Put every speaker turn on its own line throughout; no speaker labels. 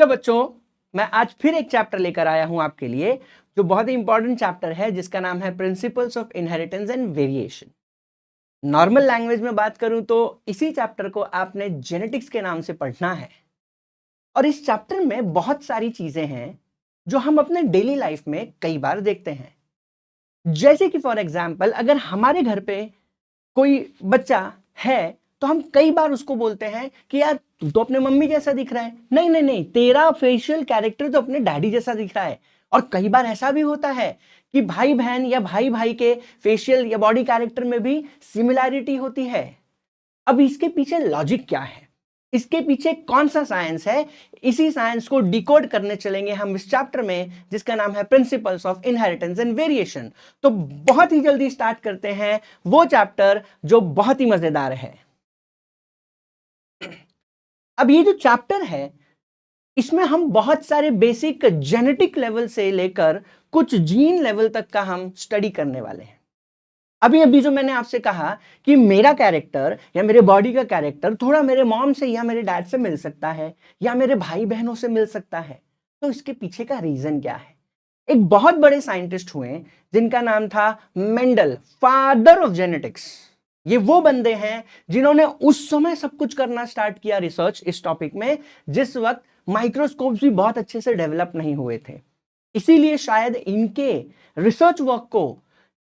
Hello बच्चों, मैं आज फिर एक चैप्टर लेकर आया हूं आपके लिए जो बहुत ही इंपॉर्टेंट चैप्टर है जिसका नाम है principles of inheritance and variation. Normal language में बात करूं तो इसी चैप्टर को आपने जेनेटिक्स के नाम से पढ़ना है। और इस चैप्टर में बहुत सारी चीजें हैं जो हम अपने डेली लाइफ में कई बार देखते हैं। जैसे कि फॉर एग्जाम्पल, अगर हमारे घर पे कोई बच्चा है तो हम कई बार उसको बोलते हैं कि यार तू तो अपने मम्मी जैसा दिख रहा है। नहीं नहीं नहीं, तेरा फेशियल कैरेक्टर तो अपने डैडी जैसा दिख रहा है। और कई बार ऐसा भी होता है कि भाई बहन या भाई भाई के फेशियल या बॉडी कैरेक्टर में भी सिमिलैरिटी होती है। अब इसके पीछे लॉजिक क्या है, इसके पीछे कौन सा साइंस है, इसी साइंस को डिकोड करने चलेंगे हम इस चैप्टर में जिसका नाम है principles of inheritance and variation. तो बहुत ही जल्दी स्टार्ट करते हैं वो चैप्टर जो बहुत ही मजेदार है। अब ये जो चैप्टर है इसमें हम बहुत सारे बेसिक जेनेटिक लेवल से लेकर कुछ जीन लेवल तक का हम स्टडी करने वाले हैं। अभी अभी जो मैंने आपसे कहा कि मेरा कैरेक्टर या मेरे बॉडी का कैरेक्टर थोड़ा मेरे मॉम से या मेरे डैड से मिल सकता है या मेरे भाई बहनों से मिल सकता है, तो इसके पीछे का रीजन क्या है? एक बहुत बड़े साइंटिस्ट हुए जिनका नाम था मेंडल, फादर ऑफ जेनेटिक्स। ये वो बंदे हैं जिन्होंने उस समय सब कुछ करना स्टार्ट किया रिसर्च इस टॉपिक में जिस वक्त माइक्रोस्कोप भी बहुत अच्छे से डेवलप नहीं हुए थे। इसीलिए शायद इनके रिसर्च वर्क को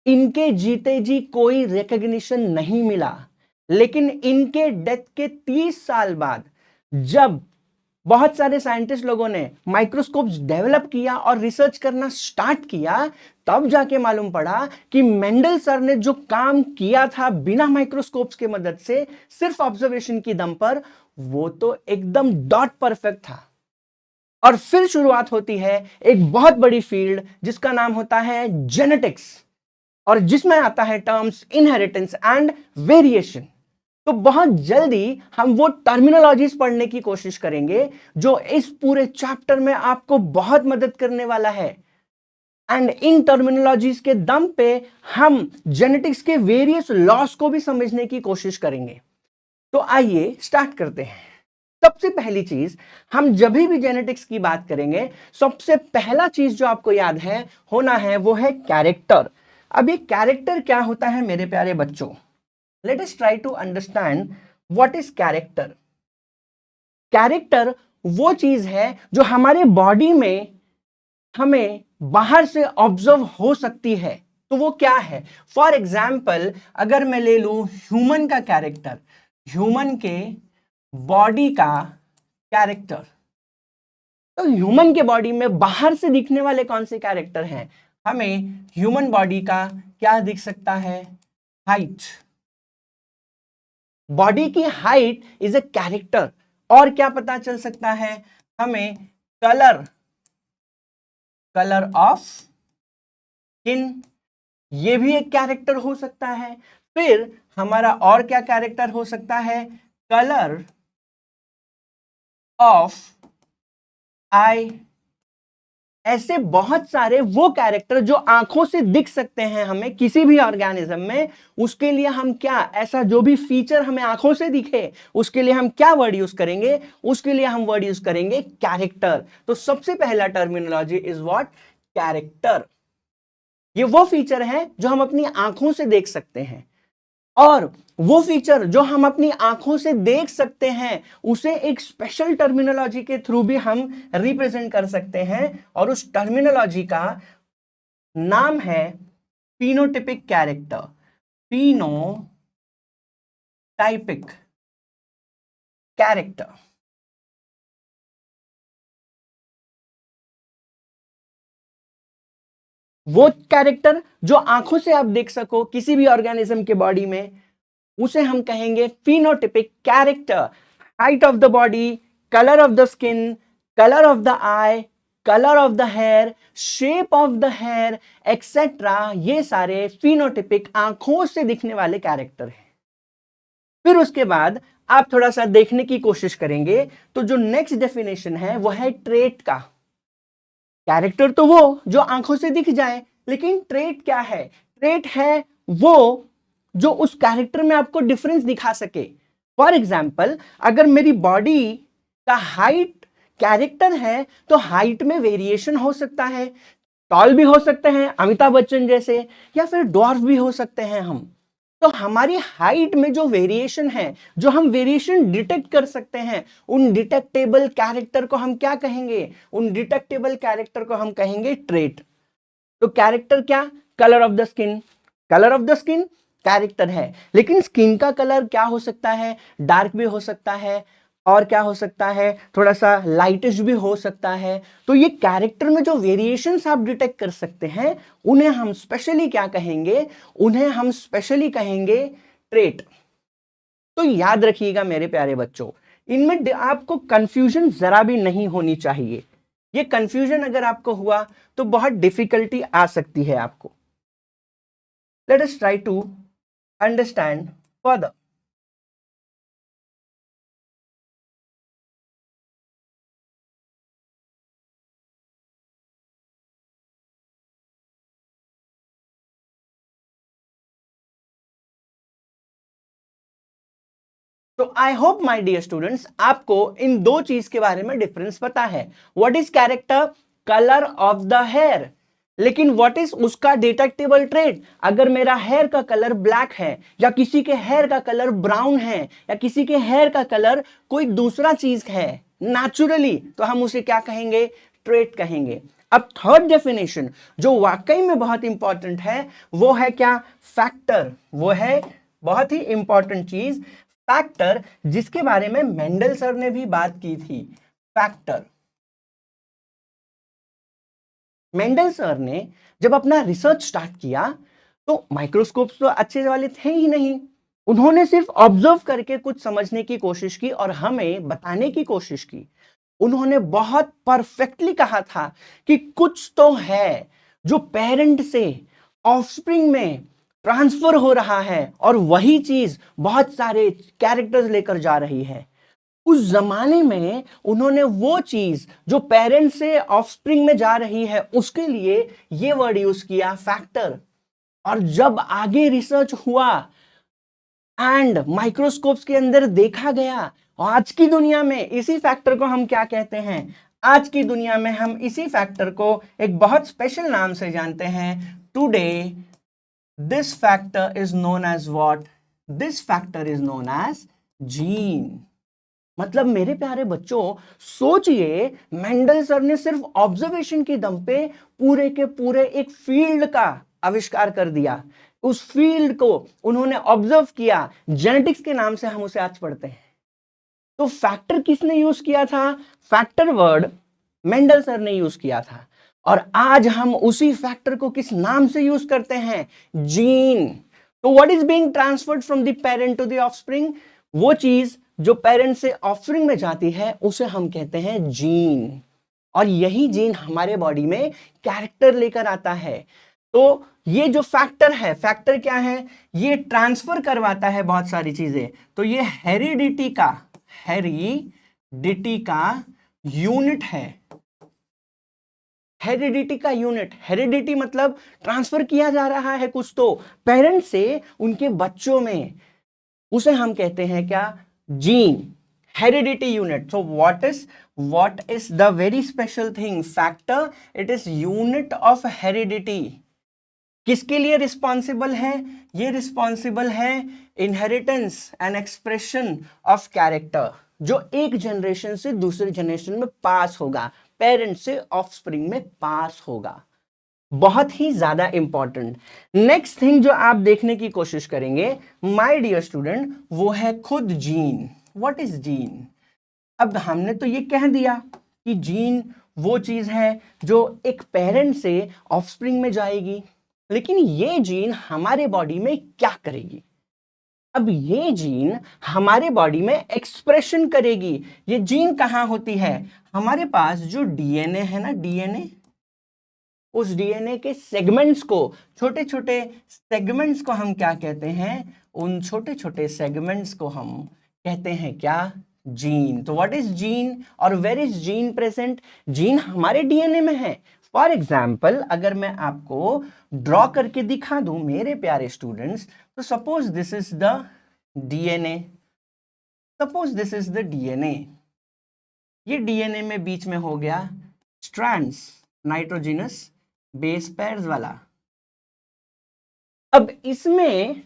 इनके जीते जी कोई रिकॉग्निशन नहीं मिला। लेकिन इनके डेथ के 30 साल बाद जब बहुत सारे साइंटिस्ट लोगों ने माइक्रोस्कोप्स डेवलप किया और रिसर्च करना स्टार्ट किया, तब जाके मालूम पड़ा कि मेंडल सर ने जो काम किया था बिना माइक्रोस्कोप्स के मदद से, सिर्फ ऑब्जर्वेशन की दम पर, वो तो एकदम डॉट परफेक्ट था। और फिर शुरुआत होती है एक बहुत बड़ी फील्ड जिसका नाम होता है जेनेटिक्स, और जिसमें आता है टर्म्स इनहेरिटेंस एंड वेरिएशन। तो बहुत जल्दी हम वो टर्मिनोलॉजीज पढ़ने की कोशिश करेंगे जो इस पूरे चैप्टर में आपको बहुत मदद करने वाला है। एंड इन टर्मिनोलॉजीज के दम पे हम जेनेटिक्स के वेरियस लॉस को भी समझने की कोशिश करेंगे। तो आइए स्टार्ट करते हैं। सबसे पहली चीज, हम जब भी जेनेटिक्स की बात करेंगे सबसे पहला चीज जो आपको याद है होना है वो है कैरेक्टर। अब ये कैरेक्टर क्या होता है मेरे प्यारे बच्चों? Let us try to understand what is character. Character वो चीज है जो हमारे बॉडी में हमें बाहर से ऑब्जर्व हो सकती है। तो वो क्या है? फॉर एग्जाम्पल, अगर मैं ले लूं ह्यूमन का कैरेक्टर, ह्यूमन के बॉडी का कैरेक्टर, तो ह्यूमन के बॉडी में बाहर से दिखने वाले कौन से कैरेक्टर हैं? हमें ह्यूमन बॉडी का क्या दिख सकता है? हाइट। बॉडी की हाइट इज ए कैरेक्टर। और क्या पता चल सकता है हमें? कलर, कलर ऑफ स्किन, ये भी एक कैरेक्टर हो सकता है। फिर हमारा और क्या कैरेक्टर हो सकता है? कलर ऑफ आई। ऐसे बहुत सारे वो कैरेक्टर जो आंखों से दिख सकते हैं हमें किसी भी ऑर्गेनिज्म में। उसके लिए हम क्या, ऐसा जो भी फीचर हमें आंखों से दिखे उसके लिए हम क्या वर्ड यूज करेंगे? उसके लिए हम वर्ड यूज करेंगे कैरेक्टर। तो सबसे पहला टर्मिनोलॉजी इज व्हाट? कैरेक्टर। ये वो फीचर है जो हम अपनी आंखों से देख सकते हैं, और वो फीचर जो हम अपनी आंखों से देख सकते हैं उसे एक स्पेशल टर्मिनोलॉजी के थ्रू भी हम रिप्रेजेंट कर सकते हैं, और उस टर्मिनोलॉजी का नाम है फिनोटिपिक कैरेक्टर। Phenotypic character. वो कैरेक्टर जो आंखों से आप देख सको किसी भी ऑर्गेनिज्म के बॉडी में, उसे हम कहेंगे phenotypic character. Height of the body, colour of the skin, colour of the eye, colour of the hair, shape of the hair, etcetera, ये सारे फिनोटिपिक आंखों से दिखने वाले कैरेक्टर हैं। फिर उसके बाद आप थोड़ा सा देखने की कोशिश करेंगे तो जो नेक्स्ट डेफिनेशन है वो है ट्रेट का। कैरेक्टर तो वो जो आंखों से दिख जाए, लेकिन ट्रेट क्या है? ट्रेट है वो जो उस कैरेक्टर में आपको डिफरेंस दिखा सके। फॉर एग्जाम्पल, अगर मेरी बॉडी का हाइट कैरेक्टर है तो हाइट में वेरिएशन हो सकता है, टॉल भी हो सकते हैं अमिताभ बच्चन जैसे, या फिर डॉर्फ भी हो सकते हैं हम। तो हमारी हाइट में जो वेरिएशन है, जो हम वेरिएशन डिटेक्ट कर सकते हैं, उन डिटेक्टेबल कैरेक्टर को हम क्या कहेंगे? उन डिटेक्टेबल कैरेक्टर को हम कहेंगे ट्रेट। तो कैरेक्टर क्या? Colour of the skin. Colour of the skin character है, लेकिन स्किन का कलर क्या हो सकता है? डार्क भी हो सकता है, और क्या हो सकता है? थोड़ा सा लाइटिश भी हो सकता है। तो ये कैरेक्टर में जो वेरिएशंस आप डिटेक्ट कर सकते हैं, उन्हें हम स्पेशली क्या कहेंगे? उन्हें हम स्पेशली कहेंगे ट्रेट। तो याद रखिएगा मेरे प्यारे बच्चों, इनमें आपको कंफ्यूजन जरा भी नहीं होनी चाहिए। ये कंफ्यूजन अगर आपको हुआ तो बहुत डिफिकल्टी आ सकती है आपको। Let us try to understand further. तो I hope my dear students, आपको इन दो चीज के बारे में डिफरेंस पता है। What is character? Colour of the hair. लेकिन व्हाट इज उसका डिटेक्टेबल ट्रेट? अगर मेरा हेयर का कलर ब्लैक है, या किसी के हेयर का कलर ब्राउन है, या किसी के हेयर का कलर कोई दूसरा चीज है नेचुरली, तो हम उसे क्या कहेंगे? ट्रेट कहेंगे। अब थर्ड डेफिनेशन जो वाकई में बहुत इंपॉर्टेंट है, वो है क्या? फैक्टर। वो है बहुत ही इंपॉर्टेंट चीज, फैक्टर, जिसके बारे में मेंडल सर ने भी बात की थी। फैक्टर। मेंडल सर ने जब अपना रिसर्च स्टार्ट किया तो माइक्रोस्कोप्स तो अच्छे वाले थे ही नहीं। उन्होंने सिर्फ ऑब्जर्व करके कुछ समझने की कोशिश की और हमें बताने की कोशिश की। उन्होंने बहुत परफेक्टली कहा था कि कुछ तो है जो पेरेंट से ऑफस्प्रिंग में ट्रांसफर हो रहा है, और वही चीज बहुत सारे कैरेक्टर्स लेकर जा रही है। उस जमाने में उन्होंने वो चीज जो पेरेंट्स से ऑफस्प्रिंग में जा रही है, उसके लिए ये वर्ड यूज किया, फैक्टर। और जब आगे रिसर्च हुआ एंड माइक्रोस्कोप्स के अंदर देखा गया, आज की दुनिया में इसी फैक्टर को हम क्या कहते हैं? आज की दुनिया में हम इसी फैक्टर को एक बहुत स्पेशल नाम से जानते हैं। Today this factor is known as what? This factor is known as gene. मतलब मेरे प्यारे बच्चों, सोचिए, मेंडल सर ने सिर्फ ऑब्जर्वेशन के दम पे पूरे के पूरे एक फील्ड का आविष्कार कर दिया। उस फील्ड को उन्होंने ऑब्जर्व किया, जेनेटिक्स के नाम से हम उसे आज पढ़ते हैं। तो फैक्टर किसने यूज किया था? फैक्टर वर्ड मेंडल सर ने यूज किया था। और आज हम उसी फैक्टर को किस नाम से यूज करते हैं? जीन। तो what is being transferred from the parent to the offspring? वो चीज जो पेरेंट से ऑफस्प्रिंग में जाती है, उसे हम कहते हैं जीन। और यही जीन हमारे बॉडी में कैरेक्टर लेकर आता है। तो ये जो फैक्टर है, फैक्टर क्या है? ये ट्रांसफर करवाता है बहुत सारी चीजें। तो ये हेरिडिटी का यूनिट है। हेरिडिटी का यूनिट, हेरिडिटी मतलब ट्रांसफर किया जा रहा है कुछ तो पेरेंट से उनके बच्चों में, उसे हम कहते हैं क्या? Gene, heredity unit. So what is the very special thing? Factor, it is unit of heredity. किसके लिए रिस्पॉन्सिबल है? ये रिस्पॉन्सिबल है inheritance and expression of character, जो एक जनरेशन से दूसरे जनरेशन में पास होगा, पेरेंट से ऑफस्प्रिंग में पास होगा। बहुत ही ज्यादा इंपॉर्टेंट। नेक्स्ट थिंग जो आप देखने की कोशिश करेंगे माय डियर स्टूडेंट, वो है खुद जीन। What is gene? अब हमने तो ये कह दिया कि जीन वो चीज है जो एक पेरेंट से ऑफस्प्रिंग में जाएगी, लेकिन ये जीन हमारे बॉडी में क्या करेगी? अब ये जीन हमारे बॉडी में एक्सप्रेशन करेगी। ये जीन कहां होती है? हमारे पास जो डीएनए है ना, डीएनए, उस डीएनए के सेगमेंट्स को, छोटे छोटे सेगमेंट्स को हम क्या कहते हैं? उन छोटे छोटे सेगमेंट्स को हम कहते हैं क्या? जीन। तो व्हाट इज जीन और where is gene present? Gene हमारे डीएनए में है। फॉर एग्जाम्पल, अगर मैं आपको ड्रॉ करके दिखा दूं मेरे प्यारे स्टूडेंट्स, तो suppose this is the DNA, suppose this is the DNA. ये डीएनए में बीच में हो गया स्ट्रैंड्स, नाइट्रोजिनस बेस पेयर्स वाला। अब इसमें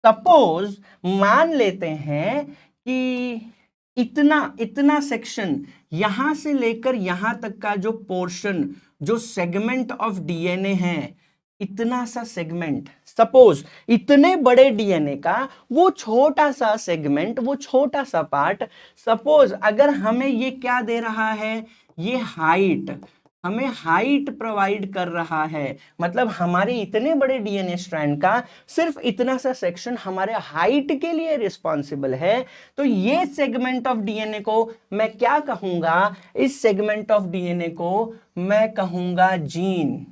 सपोज मान लेते हैं कि इतना सेक्शन, यहां से लेकर यहां तक का जो पोर्शन, जो सेगमेंट ऑफ डीएनए है, इतना सा सेगमेंट, सपोज इतने बड़े डीएनए का वो छोटा सा सेगमेंट, वो छोटा सा पार्ट, सपोज अगर हमें ये क्या दे रहा है, ये हाइट, हमें हाइट प्रोवाइड कर रहा है, मतलब हमारे इतने बड़े डीएनए स्ट्रैंड का सिर्फ इतना सा सेक्शन हमारे हाइट के लिए रिस्पॉन्सिबल है, तो ये सेगमेंट ऑफ डीएनए को मैं क्या कहूंगा, इस सेगमेंट ऑफ डीएनए को मैं कहूंगा जीन,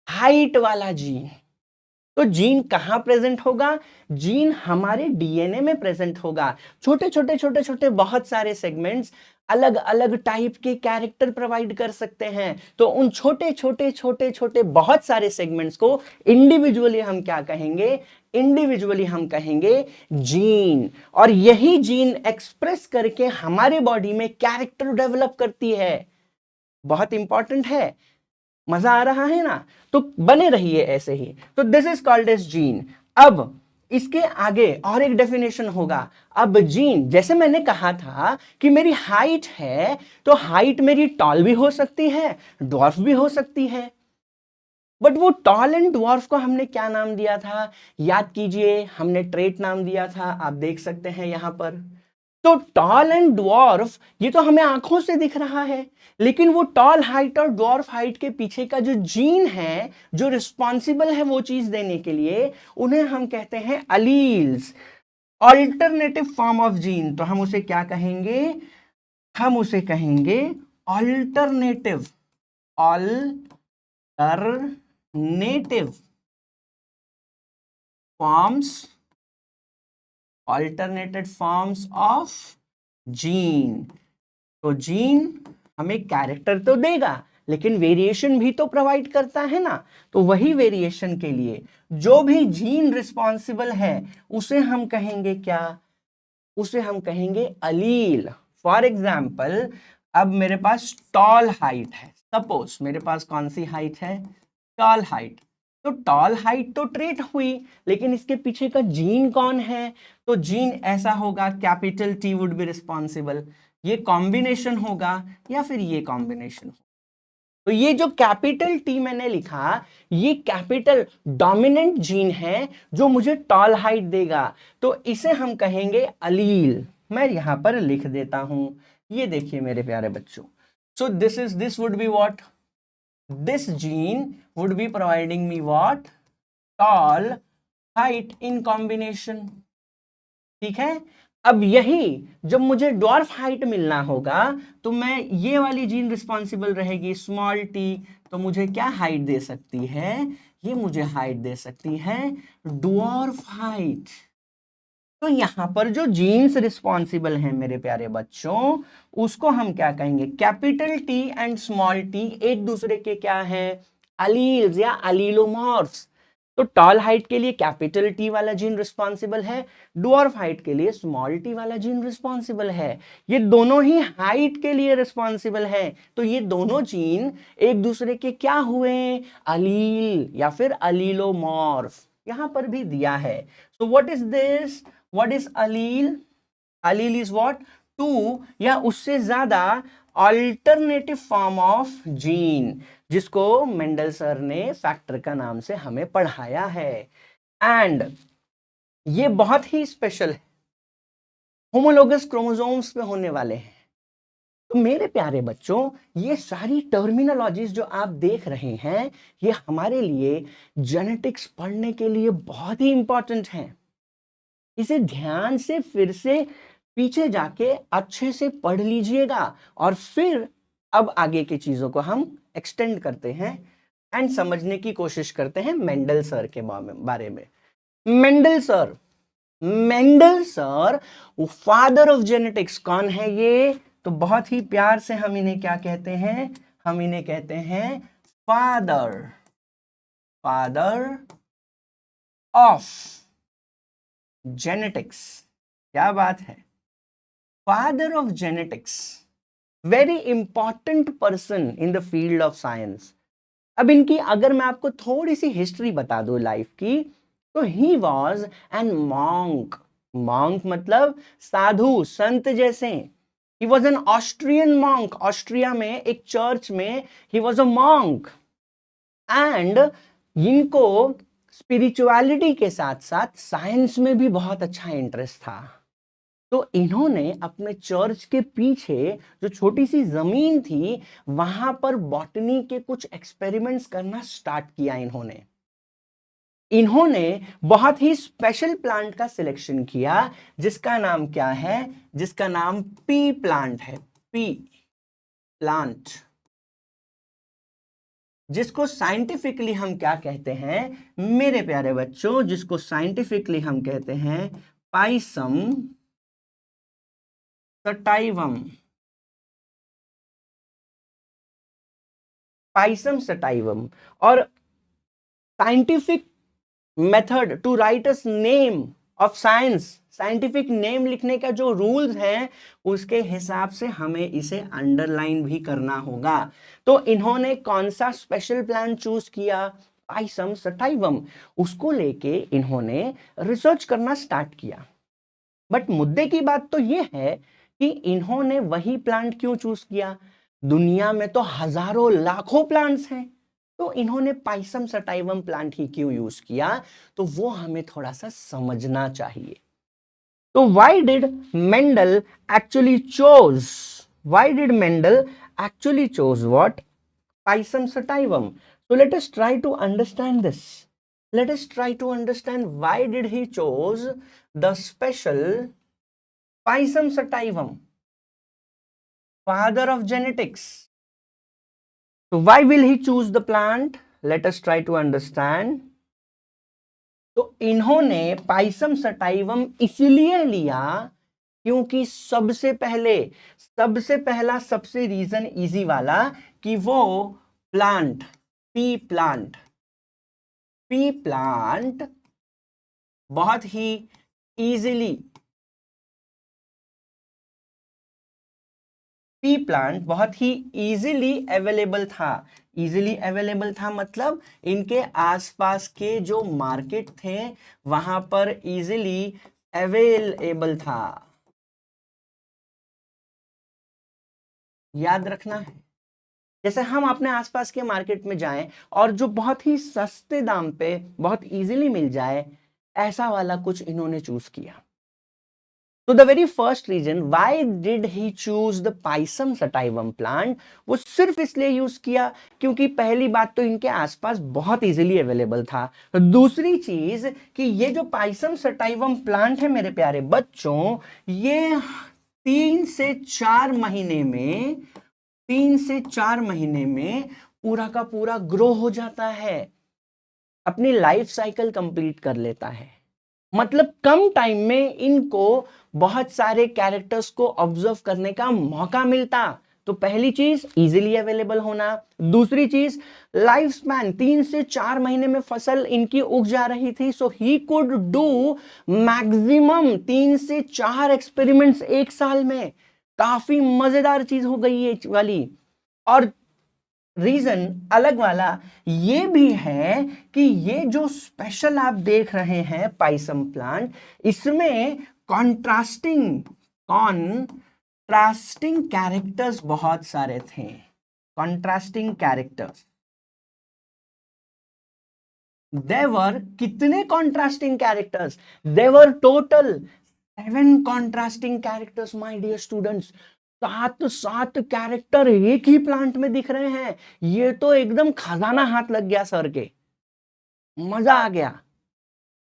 हाइट वाला जीन। तो जीन कहां प्रेजेंट होगा, जीन हमारे डीएनए में प्रेजेंट होगा। छोटे छोटे छोटे छोटे बहुत सारे सेगमेंट्स अलग अलग टाइप के कैरेक्टर प्रोवाइड कर सकते हैं, तो उन छोटे छोटे छोटे छोटे बहुत सारे सेगमेंट्स को इंडिविजुअली हम क्या कहेंगे, इंडिविजुअली हम कहेंगे जीन। और यही जीन एक्सप्रेस करके हमारे बॉडी में कैरेक्टर डेवलप करती है। बहुत इंपॉर्टेंट है, मजा आ रहा है ना? तो बने रहिए ऐसे ही। तो this is called as gene. अब इसके आगे और एक डेफिनेशन होगा। अब जीन, जैसे मैंने कहा था कि मेरी हाइट है, तो हाइट मेरी टॉल भी हो सकती है, ड्वार्फ भी हो सकती है। बट वो टॉल एंड ड्वार्फ को हमने क्या नाम दिया था, याद कीजिए, हमने ट्रेट नाम दिया था, आप देख सकते हैं यहां पर। तो टॉल एंड ड्वार्फ ये तो हमें आंखों से दिख रहा है, लेकिन वो टॉल हाइट और ड्वार्फ हाइट के पीछे का जो जीन है, जो रिस्पॉन्सिबल है वो चीज देने के लिए, उन्हें हम कहते हैं alleles, alternative form of gene. तो हम उसे क्या कहेंगे, हम उसे कहेंगे alternative, alternative forms, alternated forms of gene. तो जीन हमें कैरेक्टर तो देगा, लेकिन वेरिएशन भी तो प्रोवाइड करता है ना। तो वही वेरिएशन के लिए जो भी जीन रिस्पॉन्सिबल है, उसे हम कहेंगे क्या, उसे हम कहेंगे अलील। फॉर एग्जाम्पल, अब मेरे पास टॉल हाइट है, सपोज मेरे पास कौन सी हाइट है, टॉल हाइट। तो टॉल हाइट तो ट्रेट हुई, लेकिन इसके पीछे का जीन कौन है, तो जीन ऐसा होगा, capital T would be responsible. ये कॉम्बिनेशन होगा या फिर ये कॉम्बिनेशन होगा। तो ये जो कैपिटल टी मैंने लिखा, ये कैपिटल डोमिनेंट जीन है जो मुझे टॉल हाइट देगा, तो इसे हम कहेंगे अलील। मैं यहां पर लिख देता हूं, ये देखिए मेरे प्यारे बच्चों। So this would be what, this gene would be providing me what, tall height in combination। ठीक है, अब यही जब मुझे ड्वार्फ हाइट मिलना होगा, तो मैं ये वाली जीन रिस्पॉन्सिबल रहेगी स्मॉल टी, तो मुझे क्या हाइट दे सकती है, ये मुझे हाइट दे सकती है ड्वार्फ हाइट। तो यहां पर जो जीन्स रिस्पॉन्सिबल हैं मेरे प्यारे बच्चों, उसको हम क्या कहेंगे, capital T and small T एक दूसरे के क्या है, अलील्स या अलीलोमॉर्फ्स। तो टॉल हाइट के लिए कैपिटल टी वाला जीन रिस्पॉन्सिबल है, ड्वार्फ हाइट के लिए स्मॉल टी वाला जीन रिस्पॉन्सिबल है। ये दोनों ही हाइट के लिए रिस्पॉन्सिबल है, तो ये दोनों जीन एक दूसरे के क्या हुए, अलील या फिर अलीलोमॉर्फ। यहां पर भी दिया है। So what is this, what is allele, allele is what, two या उससे ज्यादा अल्टरनेटिव फॉर्म ऑफ जीन, जिसको मेंडल सर ने फैक्टर का नाम से हमें पढ़ाया है। एंड ये बहुत ही स्पेशल है, होमोलोगस क्रोमोसोम्स पे होने वाले हैं। तो मेरे प्यारे बच्चों, ये सारी टर्मिनोलॉजीज जो आप देख रहे हैं, ये हमारे लिए जेनेटिक्स पढ़ने के लिए बहुत ही इंपॉर्टेंट है। इसे ध्यान से फिर से पीछे जाके अच्छे से पढ़ लीजिएगा, और फिर अब आगे की चीजों को हम एक्सटेंड करते हैं एंड समझने की कोशिश करते हैं मेंडल सर के बारे में। Mendel sir, Mendel sir father of genetics कौन है ये, तो बहुत ही प्यार से हम इन्हें क्या कहते हैं, हम इन्हें कहते हैं फादर, फादर ऑफ जेनेटिक्स। क्या बात है, father of genetics. Very important person in the field of science. अब इनकी अगर मैं आपको थोड़ी सी हिस्ट्री बता दूं लाइफ की, तो he was an monk. Monk मतलब साधु संत जैसे। He was an Austrian monk, Austria में एक चर्च में he was a monk. And इनको स्पिरिचुअलिटी के साथ साथ साइंस में भी बहुत अच्छा इंटरेस्ट था। तो इन्होंने अपने चर्च के पीछे जो छोटी सी जमीन थी, वहां पर बॉटनी के कुछ एक्सपेरिमेंट्स करना स्टार्ट किया। इन्होंने बहुत ही स्पेशल प्लांट का सिलेक्शन किया, जिसका नाम क्या है? जिसका नाम पी प्लांट है। पी प्लांट, जिसको साइंटिफिकली हम क्या कहते हैं मेरे प्यारे बच्चों? जिसको साइंटिफिकली हम कहते हैं पाइसम सटाइवम। Pisum sativum. और scientific method to write as name of science, scientific name लिखने का जो रूल्स हैं, उसके हिसाब से हमें इसे अंडरलाइन भी करना होगा। तो इन्होंने कौन सा स्पेशल प्लांट चूज किया? Pisum sativum. उसको लेके इन्होंने रिसर्च करना स्टार्ट किया। बट मुद्दे की बात तो यह है कि इन्होंने वही प्लांट क्यों चूज किया? दुनिया में तो हजारों लाखों प्लांट्स हैं, तो इन्होंने पाइसम सटाइवम प्लांट ही क्यों यूज किया? तो वो हमें थोड़ा सा समझना चाहिए। तो why did Mendel actually chose, why did Mendel actually chose what? Pisum sativum. So let us try to understand this. Let us try to understand why did he chose the special Pisum sativum, father of genetics. So why will he choose the plant? Let us try to understand. तो इन्होंने Pisum sativum इसलिए लिया क्योंकि सबसे पहला सबसे reason easy वाला कि वो plant, P plant, P plant बहुत ही इजीली, पी प्लांट बहुत ही इजीली अवेलेबल था। इजीली अवेलेबल था मतलब इनके आसपास के जो मार्केट थे वहां पर इजीली अवेलेबल था। याद रखना है, जैसे हम अपने आसपास के मार्केट में जाएं और जो बहुत ही सस्ते दाम पे बहुत इजीली मिल जाए, ऐसा वाला कुछ इन्होंने चूज किया। तो the very first reason why did he choose the pisum sativum plant, वो सिर्फ इसलिए यूज किया क्योंकि पहली बात तो इनके आसपास बहुत इजीली अवेलेबल था। दूसरी चीज कि ये जो पाइसम सटाइवम प्लांट है मेरे प्यारे बच्चों, ये 3 से 4 महीने में पूरा का पूरा ग्रो हो जाता है, अपनी लाइफ साइकिल कंप्लीट कर लेता है। मतलब कम टाइम में इनको बहुत सारे कैरेक्टर्स को ऑब्जर्व करने का मौका मिलता। तो पहली चीज इजीली अवेलेबल होना, दूसरी चीज लाइफ स्पैन, 3 से 4 महीने में फसल इनकी उग जा रही थी। सो ही कुड डू मैक्सिमम 3 से 4 एक्सपेरिमेंट्स एक साल में। काफी मजेदार चीज हो गई ये वाली। और रीजन अलग वाला ये भी है कि ये जो स्पेशल आप देख रहे हैं पाइसम प्लांट, इसमें कॉन्ट्रास्टिंग कैरेक्टर्स बहुत सारे थे। कॉन्ट्रास्टिंग कैरेक्टर्स, देवर कितने contrasting characters? There are total 7 contrasting characters my dear students. सात कैरेक्टर एक ही प्लांट में दिख रहे हैं। ये तो एकदम खजाना हाथ लग गया सर के, मजा आ गया।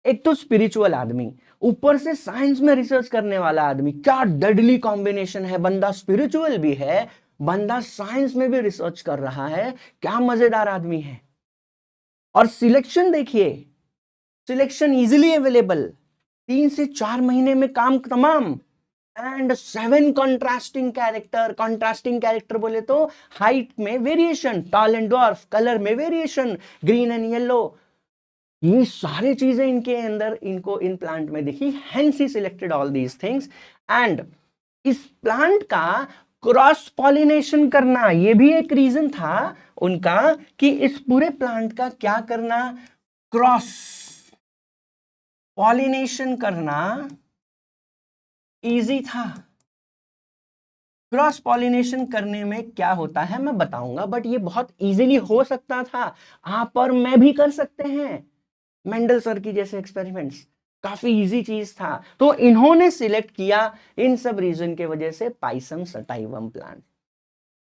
एक तो स्पिरिचुअल आदमी, ऊपर से साइंस में रिसर्च करने वाला आदमी, क्या डेडली कॉम्बिनेशन है। बंदा स्पिरिचुअल भी है, बंदा साइंस में भी रिसर्च कर रहा है, क्या मजेदार आदमी है। और सिलेक्शन देखिए, सिलेक्शन इजीली अवेलेबल, 3 से 4 महीने में काम तमाम। एंड 7 कॉन्ट्रास्टिंग कैरेक्टर बोले तो हाइट में variation, tall and dwarf, colour में वेरिएशन, ग्रीन एंड येलो, ये सारी चीजें इनके अंदर इनको इन प्लांट में दिखी। Hence he selected all these things. And इस प्लांट का क्रॉस पॉलिनेशन करना, ये भी एक रीजन था उनका कि इस पूरे प्लांट का क्या करना, क्रॉस पॉलिनेशन करना इजी था। क्रॉस पॉलिनेशन करने में क्या होता है मैं बताऊंगा, बट ये बहुत इजीली हो सकता था, आप और मैं भी कर सकते हैं। मेंडल सर की जैसे एक्सपेरिमेंट्स, काफी इजी चीज था। तो इन्होंने सिलेक्ट किया इन सब रीजन के वजह से पाइसम सटाइवम प्लांट,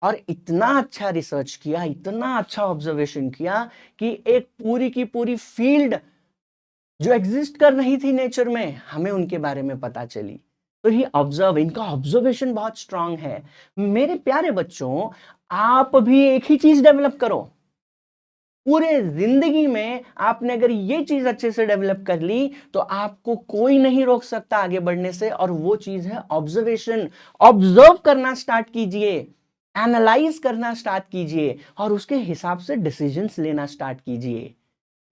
और इतना अच्छा रिसर्च किया, इतना अच्छा ऑब्जर्वेशन किया कि एक पूरी की पूरी फील्ड जो एग्जिस्ट कर रही थी नेचर में, हमें उनके बारे में पता चली। तो ही ऑब्जर्व, इनका ऑब्जर्वेशन बहुत स्ट्रांग है। मेरे प्यारे बच्चों, आप भी एक ही चीज डेवलप करो, पूरे जिंदगी में आपने अगर ये चीज अच्छे से डेवलप कर ली तो आपको कोई नहीं रोक सकता आगे बढ़ने से, और वो चीज है ऑब्जर्वेशन। ऑब्जर्व करना स्टार्ट कीजिए, एनालाइज करना स्टार्ट कीजिए, और उसके हिसाब से डिसीजंस लेना स्टार्ट कीजिए।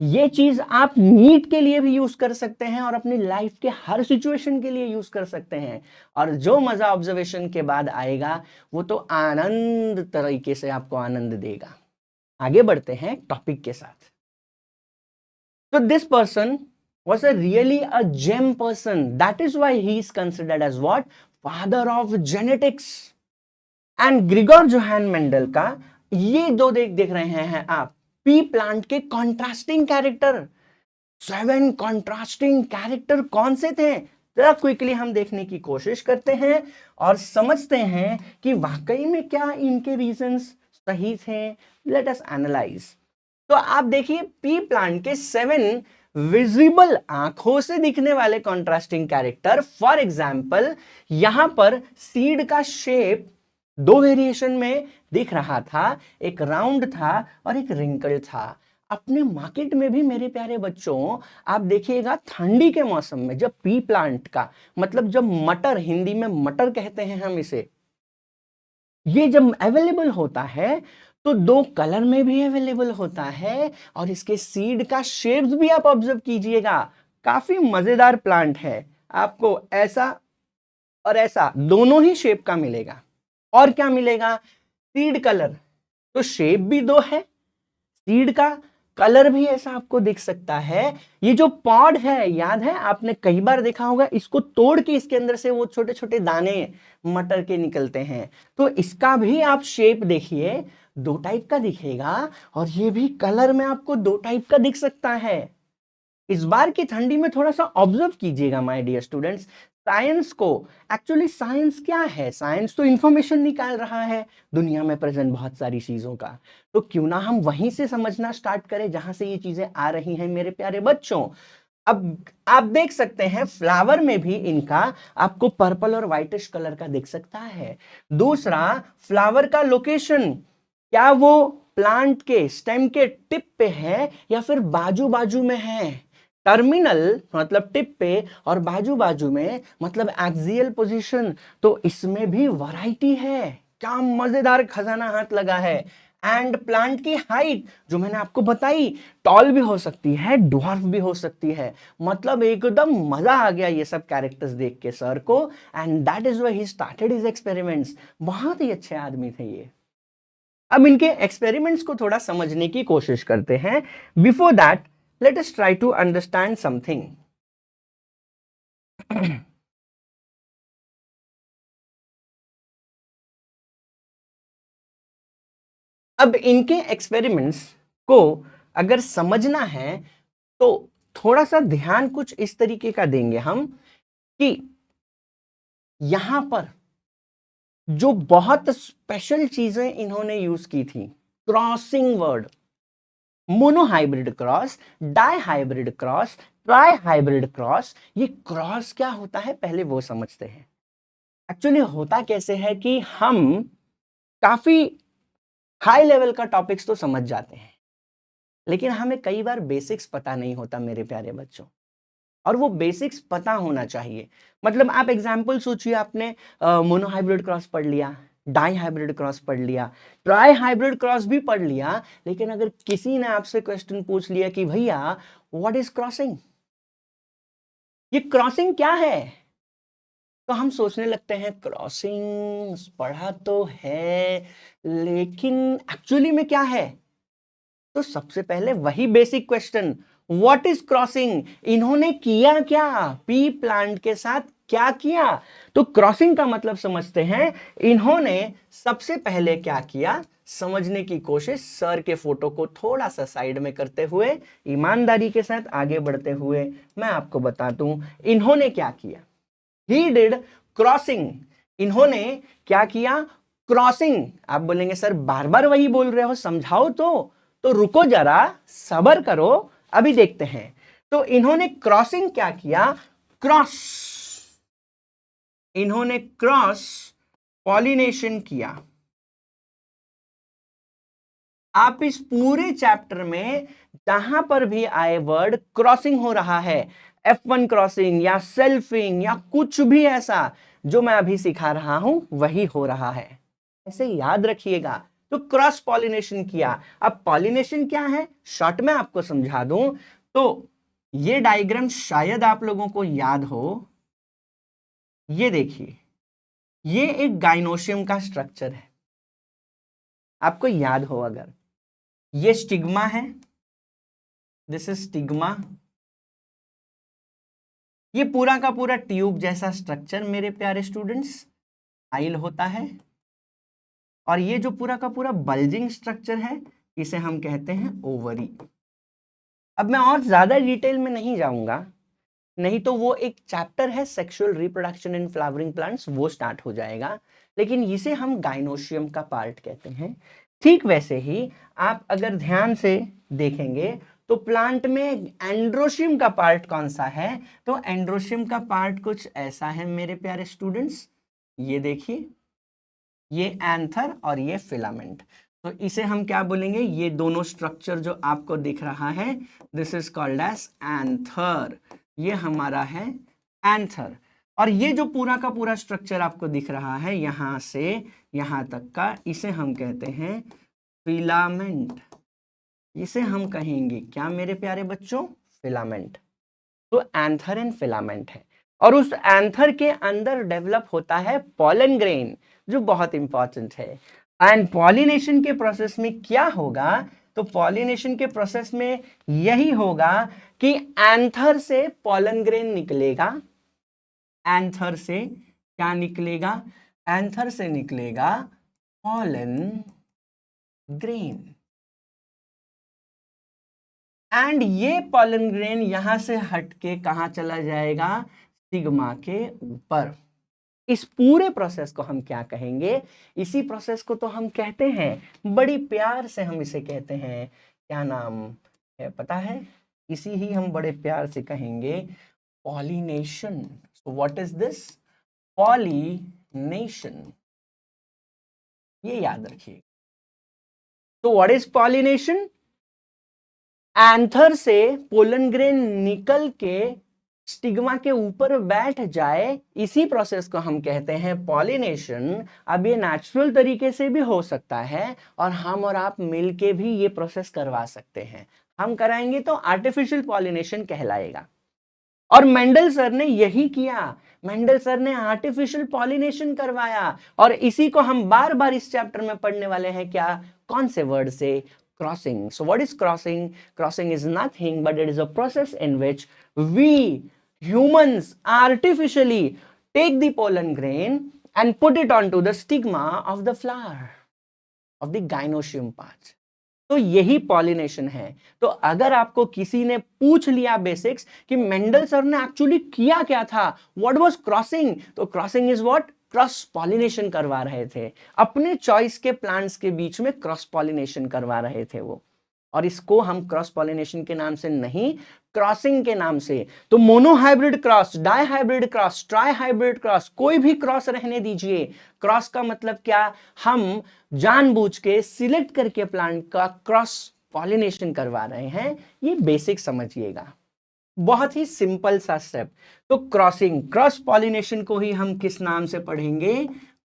ये चीज आप नीट के लिए भी यूज कर सकते हैं और अपनी लाइफ के हर सिचुएशन के लिए यूज कर सकते हैं। और जो मजा ऑब्जर्वेशन के बाद आएगा वो तो आनंद तरीके से आपको आनंद देगा। आगे बढ़ते हैं टॉपिक के साथ। तो this person was a really a gem person, that is why he is considered as what, father of genetics। And Grigor Johan Mendel का ये दो देख रहे हैं आप, पी प्लांट के कॉन्ट्रास्टिंग कैरेक्टर, 7 कॉन्ट्रास्टिंग कैरेक्टर कौन से थे, जरा क्विकली हम देखने की कोशिश करते हैं और समझते हैं कि वाकई में क्या इनके रीजंस सही थे। Let us analyse. तो आप देखिए पी प्लांट के 7 विजिबल आंखों से दिखने वाले कॉन्ट्रास्टिंग कैरेक्टर। फॉर एग्जाम्पल यहां पर सीड का शेप 2 वेरिएशन में दिख रहा था, एक राउंड था और एक रिंकल था। अपने मार्केट में भी मेरे प्यारे बच्चों आप देखिएगा, ठंडी के मौसम में जब पी प्लांट का मतलब जब मटर, हिंदी में मटर कहते हैं हम इसे, ये जब अवेलेबल होता है तो 2 कलर में भी अवेलेबल होता है, और इसके सीड का शेप्स भी आप ऑब्जर्व कीजिएगा। काफी मजेदार प्लांट है, आपको ऐसा और ऐसा दोनों ही शेप का मिलेगा। और क्या मिलेगा, सीड कलर, तो शेप भी 2 है, सीड का कलर भी ऐसा आपको दिख सकता है। ये जो पॉड है, याद है आपने कई बार देखा होगा, इसको तोड़ के इसके अंदर से वो छोटे छोटे दाने मटर के निकलते हैं, तो इसका भी आप शेप देखिए 2 टाइप का दिखेगा, और ये भी कलर में आपको 2 टाइप का दिख सकता है। इस बार की ठंडी में थोड़ा सा ऑब्जर्व कीजिएगा माय डियर स्टूडेंट्स, साइंस को। एक्चुअली साइंस क्या है, साइंस तो इंफॉर्मेशन निकाल रहा है दुनिया में प्रेजेंट बहुत सारी चीजों का, तो क्यों ना हम वहीं से समझना स्टार्ट करें जहां से ये चीजें आ रही हैं मेरे प्यारे बच्चों। अब आप देख सकते हैं फ्लावर में भी इनका आपको पर्पल और व्हाइटिश कलर का दिख सकता है। दूसरा, फ्लावर का लोकेशन, क्या वो प्लांट के स्टेम के टिप पे है या फिर बाजू बाजू में है। टर्मिनल मतलब टिप पे, और बाजू बाजू में मतलब एक्सियल पोजीशन, तो इसमें भी वैरायटी है। क्या मजेदार खजाना हाथ लगा है। एंड प्लांट की हाइट जो मैंने आपको बताई, टॉल भी हो सकती है, ड्वार्फ भी हो सकती है। मतलब एकदम मजा आ गया ये सब कैरेक्टर्स देख के सर को, and that is why he started his experiments. बहुत ही अच्छे आदमी थे ये। अब इनके एक्सपेरिमेंट्स को थोड़ा समझने की कोशिश करते हैं। Before that let us try to understand something. अब इनके एक्सपेरिमेंट्स को अगर समझना है तो थोड़ा सा ध्यान कुछ इस तरीके का देंगे हम कि यहां पर जो बहुत स्पेशल चीजें इन्होंने यूज की थी, crossing word, monohybrid cross, dihybrid cross, trihybrid cross. ये क्रॉस क्या होता है पहले वो समझते हैं। एक्चुअली होता कैसे है कि हम काफी हाई लेवल का टॉपिक्स तो समझ जाते हैं, लेकिन हमें कई बार बेसिक्स पता नहीं होता मेरे प्यारे बच्चों, और वो बेसिक्स पता होना चाहिए। मतलब आप एग्जाम्पल सोचिए, आपने मोनोहाइब्रिड क्रॉस पढ़ लिया, डाई हाइब्रिड क्रॉस पढ़ लिया, ट्राई हाइब्रिड क्रॉस भी पढ़ लिया, लेकिन अगर किसी ने आपसे क्वेश्चन पूछ लिया कि भैया व्हाट इज क्रॉसिंग, ये क्रॉसिंग क्या है, तो हम सोचने लगते हैं क्रॉसिंग पढ़ा तो है, लेकिन एक्चुअली में क्या है? तो सबसे पहले वही basic question, what is crossing? इन्होंने किया क्या? पी प्लांट के साथ क्या किया? तो क्रॉसिंग का मतलब समझते हैं। इन्होंने सबसे पहले क्या किया, समझने की कोशिश, सर के फोटो को थोड़ा सा साइड में करते हुए, ईमानदारी के साथ आगे बढ़ते हुए मैं आपको बता दूं इन्होंने क्या किया। He did crossing. इन्होंने क्या किया? क्रॉसिंग। आप बोलेंगे सर बार बार वही बोल रहे हो, समझाओ तो रुको जरा, सबर करो, अभी देखते हैं। तो इन्होंने क्रॉसिंग क्या किया? क्रॉस, इन्होंने क्रॉस पॉलिनेशन किया। आप इस पूरे चैप्टर में जहां पर भी आए वर्ड क्रॉसिंग हो रहा है, F1 क्रॉसिंग या सेल्फिंग या कुछ भी ऐसा जो मैं अभी सिखा रहा हूं वही हो रहा है, ऐसे याद रखिएगा। तो क्रॉस पॉलिनेशन किया। अब पॉलिनेशन क्या है, शॉर्ट में आपको समझा दूं तो ये डायग्राम शायद आप लोगों को याद हो। ये देखिए, ये एक गाइनोशियम का स्ट्रक्चर है, आपको याद हो अगर। ये स्टिग्मा है, दिस इज स्टिग्मा। ये पूरा का पूरा ट्यूब जैसा स्ट्रक्चर मेरे प्यारे स्टूडेंट्स आइल होता है, और ये जो पूरा का पूरा बल्जिंग स्ट्रक्चर है इसे हम कहते हैं ओवरी। अब मैं और ज्यादा डिटेल में नहीं जाऊंगा, नहीं तो वो एक चैप्टर है sexual reproduction in flowering plants, वो स्टार्ट हो जाएगा। लेकिन इसे हम गाइनोशियम का पार्ट कहते हैं। ठीक वैसे ही आप अगर ध्यान से देखेंगे तो प्लांट में एंड्रोशियम का पार्ट कौन सा है? तो एंड्रोशियम का पार्ट कुछ ऐसा है मेरे प्यारे स्टूडेंट्स, ये देखिए, ये एंथर और ये फिलामेंट। तो इसे हम क्या बोलेंगे? ये दोनों स्ट्रक्चर जो आपको दिख रहा है, this is called as anther. ये हमारा है एंथर। और ये जो पूरा का पूरा स्ट्रक्चर आपको दिख रहा है यहां से यहां तक का, इसे हम कहते हैं फिलामेंट। इसे हम कहेंगे क्या मेरे प्यारे बच्चों? फिलामेंट। तो एंथर एंड फिलामेंट है, और उस एंथर के अंदर डेवलप होता है पॉलन ग्रेन, जो बहुत इंपॉर्टेंट है। एंड पॉलिनेशन के प्रोसेस में क्या होगा? तो पॉलिनेशन के प्रोसेस में यही होगा कि एंथर से पॉलन ग्रेन निकलेगा। एंथर से क्या निकलेगा? एंथर से निकलेगा पॉलन ग्रेन। एंड ये पॉलन ग्रेन यहां से हटके कहां चला जाएगा? सिग्मा के ऊपर। इस पूरे प्रोसेस को हम क्या कहेंगे? इसी प्रोसेस को तो हम कहते हैं, बड़ी प्यार से हम इसे कहते हैं, क्या नाम है पता है? इसी ही हम बड़े प्यार से कहेंगे pollination. So what is this? Pollination, ये याद रखिए। तो व्हाट इज पॉलिनेशन? एंथर से पोलन ग्रेन निकल के स्टिग्मा के ऊपर बैठ जाए, इसी प्रोसेस को हम कहते हैं पॉलिनेशन। अब ये नेचुरल तरीके से भी हो सकता है, और हम और आप मिलके भी ये प्रोसेस करवा सकते हैं। हम कराएंगे तो आर्टिफिशियल पॉलिनेशन कहलाएगा। और मेंडल सर ने यही किया, मेंडल सर ने आर्टिफिशियल पॉलिनेशन करवाया, और इसी को हम बार बार इस चैप्टर में पढ़ने वाले हैं। क्या? कौन से वर्ड से? Crossing. So what is crossing? Crossing is nothing but it is a process in which we humans artificially take the pollen grain and put it onto the stigma of the flower of the gynoecium part. तो यही pollination है। तो अगर आपको किसी ने पूछ लिया बेसिक्स कि मेंडल सर ने एक्चुअली किया क्या था, व्हाट वाज क्रॉसिंग, तो crossing is what? Cross pollination करवा रहे थे, अपने चॉइस के प्लांट्स के बीच में क्रॉस पॉलिनेशन करवा रहे थे वो। और इसको हम क्रॉस पॉलिनेशन के नाम से नहीं, क्रॉसिंग के नाम से। तो monohybrid cross, dihybrid cross, trihybrid cross, कोई भी क्रॉस रहने दीजिए। क्रॉस का मतलब क्या? हम जानबूझ के सिलेक्ट करके प्लांट का क्रॉस पॉलिनेशन करवा रहे हैं। ये बेसिक समझिएगा, बहुत ही सिंपल सा स्टेप। तो क्रॉसिंग, क्रॉस पॉलिनेशन को ही हम किस नाम से पढ़ेंगे?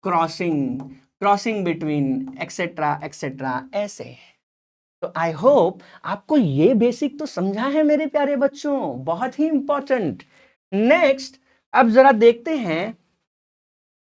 Crossing, crossing between etcetera etcetera, ऐसे। तो आई होप आपको ये बेसिक तो समझा है मेरे प्यारे बच्चों, बहुत ही इंपॉर्टेंट। नेक्स्ट अब जरा देखते हैं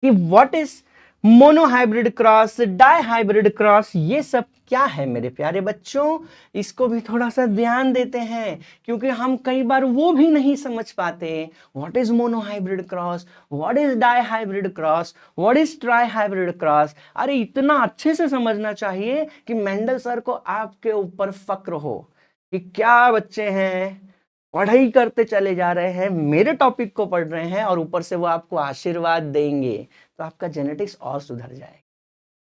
कि what is monohybrid cross, dihybrid cross, ये सब क्या है मेरे प्यारे बच्चों, इसको भी थोड़ा सा ध्यान देते हैं, क्योंकि हम कई बार वो भी नहीं समझ पाते। What is monohybrid cross, what is dihybrid cross, what is trihybrid cross. अरे इतना अच्छे से समझना चाहिए कि मेंडल सर को आपके ऊपर फक्र हो कि क्या बच्चे हैं पढ़ाई करते चले जा रहे हैं, मेरे टॉपिक को पढ़ रहे हैं और ऊपर से वो आपको आशीर्वाद देंगे, तो आपका जेनेटिक्स और सुधर जाएगा।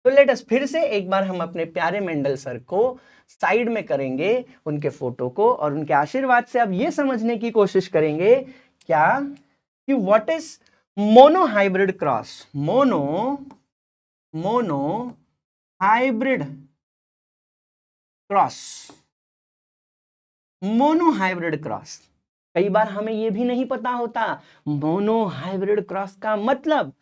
तो लेट अस फिर से एक बार हम अपने प्यारे मेंडल सर को साइड में करेंगे, उनके फोटो को, और उनके आशीर्वाद से अब ये समझने की कोशिश करेंगे क्या कि what is monohybrid cross. Monohybrid cross, monohybrid cross. कई बार हमें यह भी नहीं पता होता मोनोहाइब्रिड क्रॉस का मतलब।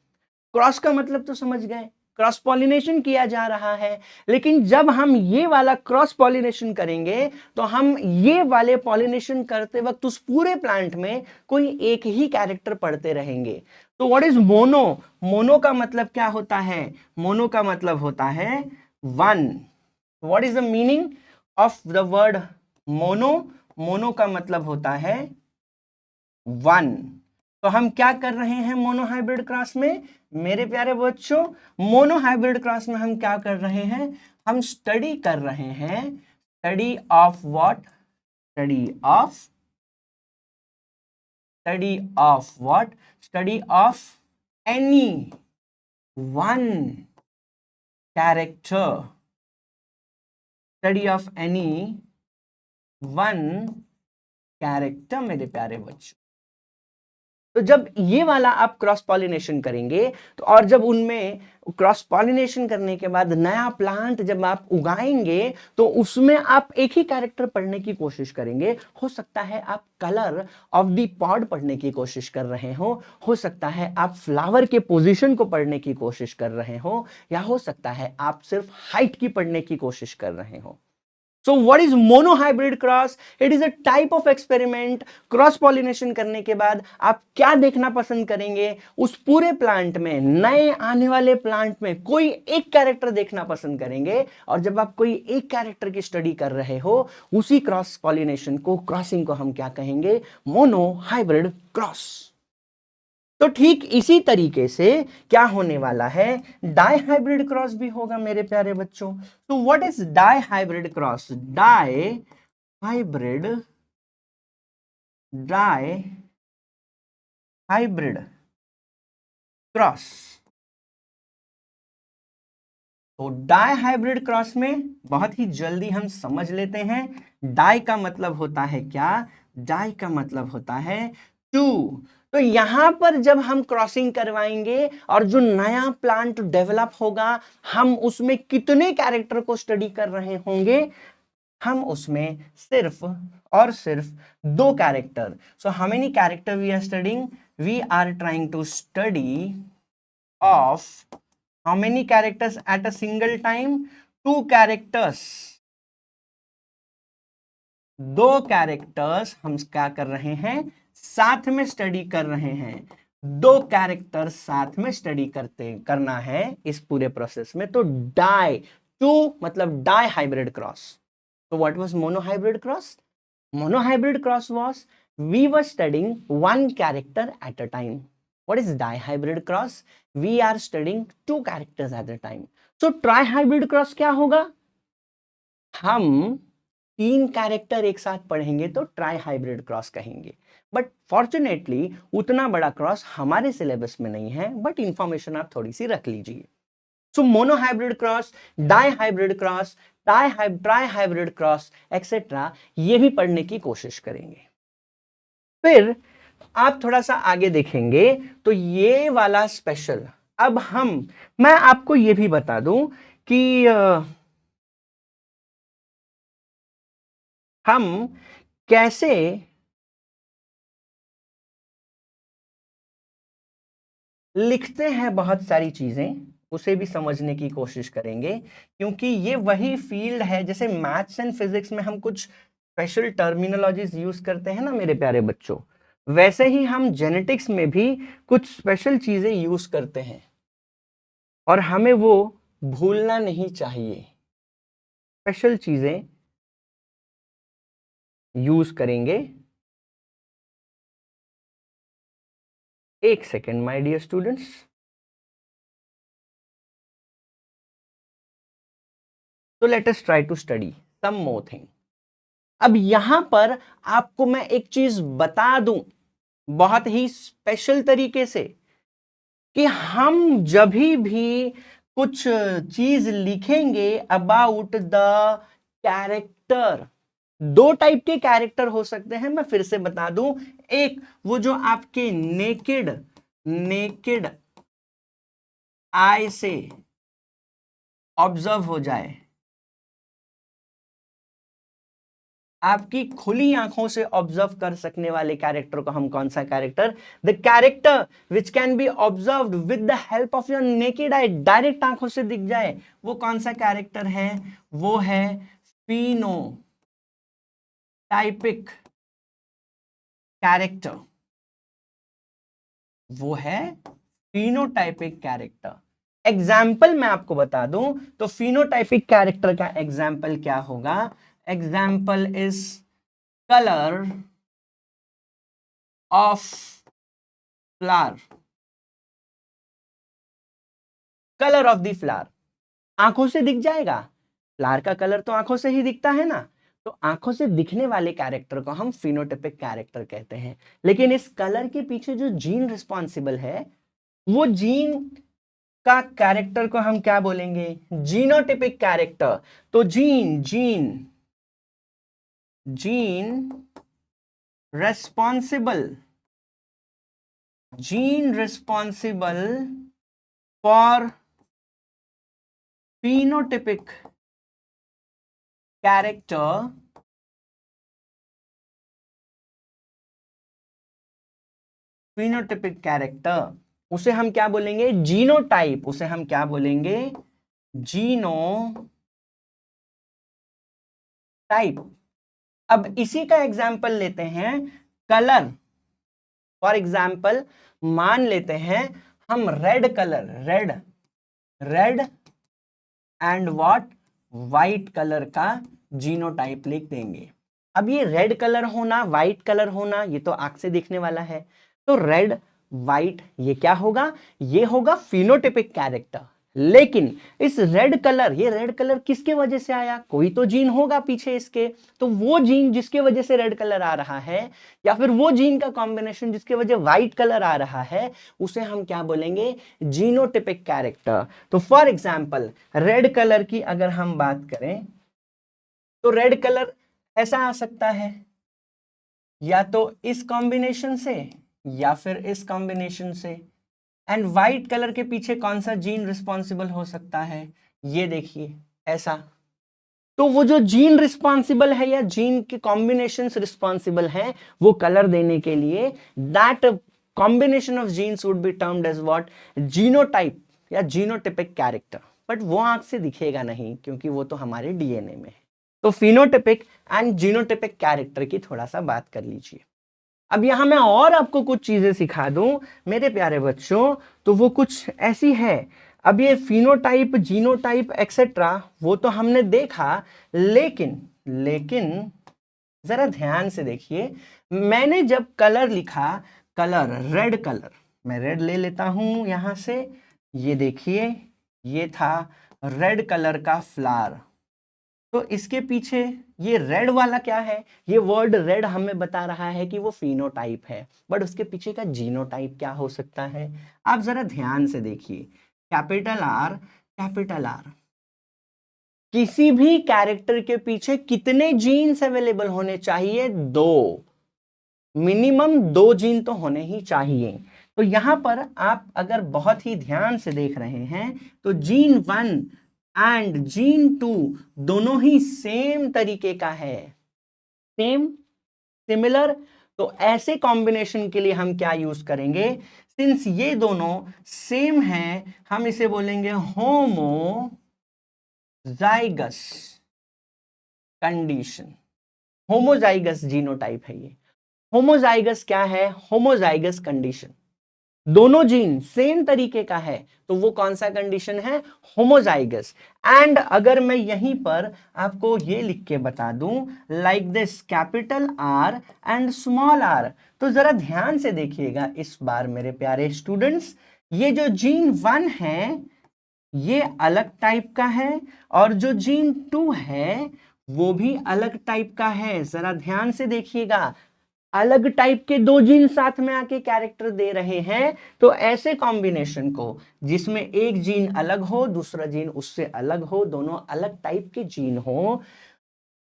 क्रॉस का मतलब तो समझ गए, क्रॉस पॉलिनेशन किया जा रहा है, लेकिन जब हम ये वाला क्रॉस पॉलिनेशन करेंगे तो हम ये वाले पॉलिनेशन करते वक्त उस पूरे प्लांट में कोई एक ही कैरेक्टर पढ़ते रहेंगे। तो व्हाट इज मोनो, मोनो का मतलब क्या होता है, मोनो का मतलब होता है one. What is the meaning of the word mono, mono का मतलब होता है वन। तो हम क्या कर रहे हैं मोनोहाइब्रिड क्रॉस में मेरे प्यारे बच्चों, मोनोहाइब्रिड क्रॉस में हम क्या कर रहे हैं, हम स्टडी कर रहे हैं, study of what, study of what, study of any one character, study of any one character मेरे प्यारे बच्चों। तो जब ये वाला आप क्रॉस पॉलिनेशन करेंगे तो, और जब उनमें क्रॉस पॉलिनेशन करने के बाद नया प्लांट जब आप उगाएंगे तो उसमें आप एक ही कैरेक्टर पढ़ने की कोशिश करेंगे। हो सकता है आप कलर ऑफ द पॉड पढ़ने की कोशिश कर रहे हो सकता है आप फ्लावर के पोजीशन को पढ़ने की कोशिश कर रहे हो, या हो सकता है आप सिर्फ हाइट की पढ़ने की कोशिश कर रहे हो। So what is monohybrid cross? It is a type of experiment. Cross pollination करने के बाद आप क्या देखना पसंद करेंगे, उस पूरे प्लांट में, नए आने वाले प्लांट में कोई एक कैरेक्टर देखना पसंद करेंगे, और जब आप कोई एक कैरेक्टर की स्टडी कर रहे हो, उसी क्रॉस पॉलिनेशन को, क्रॉसिंग को हम क्या कहेंगे, मोनोहाइब्रिड क्रॉस। तो ठीक इसी तरीके से क्या होने वाला है, डाइहाइब्रिड क्रॉस भी होगा मेरे प्यारे बच्चों। तो what is dihybrid cross, dihybrid cross. तो डाइहाइब्रिड क्रॉस में बहुत ही जल्दी हम समझ लेते हैं, डाई का मतलब होता है क्या, डाई का मतलब होता है टू। तो यहां पर जब हम क्रॉसिंग करवाएंगे और जो नया प्लांट डेवलप होगा, हम उसमें कितने कैरेक्टर को स्टडी कर रहे होंगे, हम उसमें सिर्फ और सिर्फ दो character. So how many character we are studying, we are trying to study of how many characters at a single time, two characters. दो कैरेक्टर्स हम क्या कर रहे हैं, साथ में स्टडी कर रहे हैं, दो कैरेक्टर साथ में स्टडी करना है इस पूरे प्रोसेस में। तो डाई, टू मतलब डाई हाइब्रिड क्रॉस। तो what was monohybrid cross, monohybrid cross was we were studying one character at a time. What is dihybrid cross, we are studying two characters at a time. So trihybrid cross क्या होगा, हम तीन character एक साथ पढ़ेंगे तो trihybrid cross कहेंगे। But fortunately उतना बड़ा क्रॉस हमारे सिलेबस में नहीं है, बट इंफॉर्मेशन आप थोड़ी सी रख लीजिए। So monohybrid cross, dihybrid cross, trihybrid cross etcetera, ये भी पढ़ने की कोशिश करेंगे। फिर आप थोड़ा सा आगे देखेंगे तो ये वाला स्पेशल, अब मैं आपको ये भी बता दूं कि हम कैसे लिखते हैं बहुत सारी चीजें, उसे भी समझने की कोशिश करेंगे, क्योंकि ये वही फील्ड है, जैसे मैथ्स एंड फिजिक्स में हम कुछ स्पेशल टर्मिनोलॉजीज यूज करते हैं ना मेरे प्यारे बच्चों, वैसे ही हम जेनेटिक्स में भी कुछ स्पेशल चीजें यूज करते हैं। और हमें वो भूलना नहीं चाहिए। स्पेशल चीजें यूज करेंगे। एक सेकेंड माय डियर स्टूडेंट्स। तो let us try to study some more thing. अब यहां पर आपको मैं एक चीज बता दूं बहुत ही स्पेशल तरीके से कि हम जब भी कुछ चीज लिखेंगे अबाउट द कैरेक्टर, दो टाइप के कैरेक्टर हो सकते हैं, मैं फिर से बता दूं। एक वो जो आपके नेकेड नेकेड आई से ऑब्जर्व हो जाए, आपकी खुली आंखों से ऑब्जर्व कर सकने वाले कैरेक्टर को हम कौन सा character, the character which can be observed with the help of your naked eye, direct आंखों से दिख जाए, वो कौन सा कैरेक्टर है? वो है फिनोटाइपिक कैरेक्टर। वो है फिनोटाइपिक कैरेक्टर। एग्जाम्पल मैं आपको बता दूं तो फिनोटाइपिक कैरेक्टर का एग्जाम्पल क्या होगा? Example is colour of flower. Colour of the flower आंखों से दिख जाएगा। फ्लावर का कलर तो आंखों से ही दिखता है ना, तो आंखों से दिखने वाले कैरेक्टर को हम फिनोटाइपिक कैरेक्टर कहते हैं। लेकिन इस कलर के पीछे जो जीन रिस्पॉन्सिबल है, वो जीन का कैरेक्टर को हम क्या बोलेंगे? Genotypic character. तो gene gene gene responsible gene responsible for phenotypic character phenotypic character उसे हम क्या बोलेंगे? जीनोटाइप। उसे हम क्या बोलेंगे? जीनोटाइप। अब इसी का एग्जाम्पल लेते हैं कलर। फॉर एग्जाम्पल मान लेते हैं हम red colour, red red and what, white colour का जीनोटाइप लिख देंगे। अब ये रेड कलर होना, व्हाइट कलर होना, ये तो आंख से दिखने वाला है। तो रेड व्हाइट ये क्या होगा? ये होगा फिनोटिपिक कैरेक्टर। लेकिन इस रेड कलर, ये रेड कलर किसके वजह से आया? कोई तो जीन होगा पीछे इसके। तो वो जीन जिसके वजह से रेड कलर आ रहा है, या फिर वो जीन का कॉम्बिनेशन जिसके वजह व्हाइट कलर आ रहा है, उसे हम क्या बोलेंगे? Genotypic character. तो फॉर एग्जाम्पल रेड कलर की अगर हम बात करें तो रेड कलर ऐसा आ सकता है, या तो इस कॉम्बिनेशन से या फिर इस कॉम्बिनेशन से। एंड व्हाइट कलर के पीछे कौन सा जीन रिस्पॉन्सिबल हो सकता है? ये देखिए ऐसा। तो वो जो जीन रिस्पॉन्सिबल है या जीन के कॉम्बिनेशंस रिस्पॉन्सिबल हैं वो कलर देने के लिए, that combination of genes would be termed as what? Genotype या जीनोटिपिक कैरेक्टर। बट वो आंख से दिखेगा नहीं क्योंकि वो तो हमारे डीएनए में है। तो फिनोटिपिक एंड जीनोटिपिक कैरेक्टर की थोड़ा सा बात कर लीजिए। अब यहां मैं और आपको कुछ चीजें सिखा दूं मेरे प्यारे बच्चों, तो वो कुछ ऐसी है। अब ये फिनोटाइप, जीनोटाइप एक्सेट्रा वो तो हमने देखा, लेकिन लेकिन जरा ध्यान से देखिए। मैंने जब कलर लिखा, कलर रेड कलर, मैं रेड ले लेता हूं यहां से। ये देखिए ये था रेड कलर का फ्लावर। तो इसके पीछे ये रेड वाला क्या है? ये वर्ड रेड हमें बता रहा है कि वो फिनोटाइप है, बट उसके पीछे का जीनोटाइप क्या हो सकता है? आप जरा ध्यान से देखिए। Capital R, capital R. किसी भी कैरेक्टर के पीछे कितने जीन्स अवेलेबल होने चाहिए? दो। मिनिमम दो जीन तो होने ही चाहिए। तो यहां पर आप अगर बहुत ही ध्यान से देख रहे हैं तो जीन 1 एंड जीन 2 दोनों ही सेम तरीके का है, सेम, सिमिलर। तो ऐसे कॉम्बिनेशन के लिए हम क्या यूज करेंगे? सिंस ये दोनों सेम हैं, हम इसे बोलेंगे होमोजाइगस कंडीशन। होमोजाइगस जीनोटाइप है ये। होमोजाइगस क्या है? Homozygous condition. दोनों जीन सेम तरीके का है, तो वो कौन सा कंडीशन है? होमोजाइगस। एंड अगर मैं यहीं पर आपको ये लिख के बता दूं like this, capital R and small R, तो जरा ध्यान से देखिएगा इस बार मेरे प्यारे स्टूडेंट्स, ये जो जीन 1 है ये अलग टाइप का है, और जो जीन 2 है वो भी अलग टाइप का है। जरा ध्यान से देखिएगा, अलग टाइप के दो जीन साथ में आके कैरेक्टर दे रहे हैं, तो ऐसे कॉम्बिनेशन को जिसमें एक जीन अलग हो, दूसरा जीन उससे अलग हो, दोनों अलग टाइप के जीन हो,